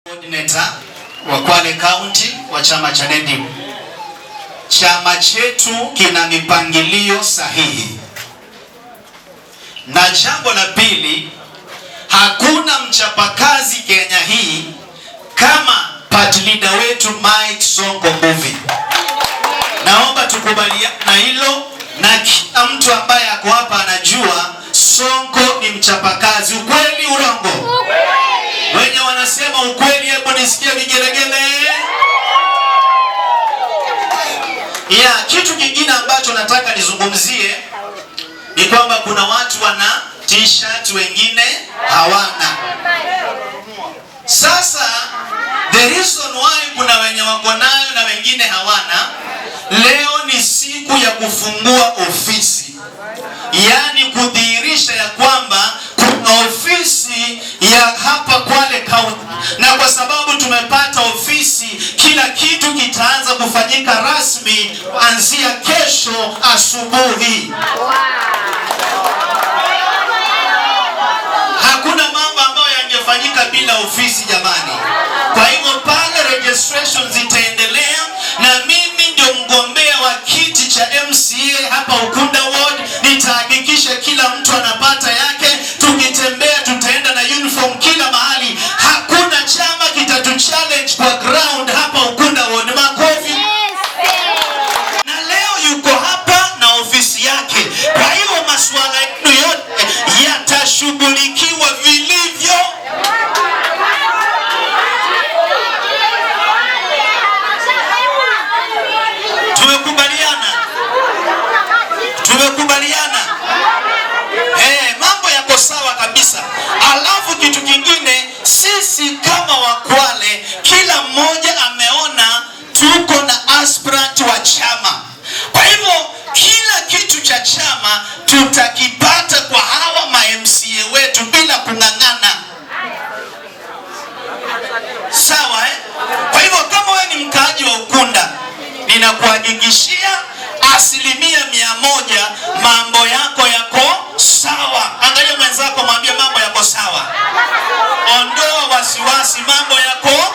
Coordinator wa Kwale County wa chama cha NEDIM. Chama chetu kina mipangilio sahihi. Na jambo la pili, hakuna mchapakazi Kenya hii kama party leader wetu Mike Sonko Mbuvi. Naomba tukubaliane na hilo, na kila mtu ambaye ako hapa anajua Sonko ni mchapakazi. Ukweli urongo? Wenye wanasema ukweli, hebu nisikie vigelegele. Kitu kingine ambacho nataka nizungumzie ni kwamba kuna watu wana t-shirt wengine hawana. Sasa the reason why kuna wenye wako nayo na wengine hawana, leo ni siku ya kufungua ofisi. Yani kudhihirisha ya kwamba kuna ofisi ya hapa Kwale County, na kwa sababu tumepata ofisi, kila kitu kitaanza kufanyika rasmi kuanzia kesho asubuhi. Hakuna mambo ambayo yangefanyika bila ofisi jamani. Kwa hivyo pale registration zitaendelea, na mimi ndio mgombea wa kiti cha MCA hapa Ukunda Ward. Nitahakikisha kila mtu anapata yake. Tukitembea tutaenda na uniform kila mahali. Hakuna chama kitatu-challenge kwa ground hapa Ukunda Ward. Makofi. Na leo yuko hapa na ofisi yake. Kwa hivyo masuala yetu yote yatashughulikiwa vilivyo. Tumekubaliana. Mambo yako sawa kabisa. Alafu kitu kingine, sisi kama Wakwale, kila mmoja ameona tuko na aspirant wa chama. Kwa hivyo kila kitu cha chama tutakipata kwa hawa ma-MCA wetu bila kung'ang'ana. Sawa Kwa hivyo kama wewe ni mkaaji wa Ukunda, ninakuhakikishia 100% mambo yako yako sawa. Angalia mwenzako, mwambie mambo yako sawa. Ondoa wasiwasi, mambo yako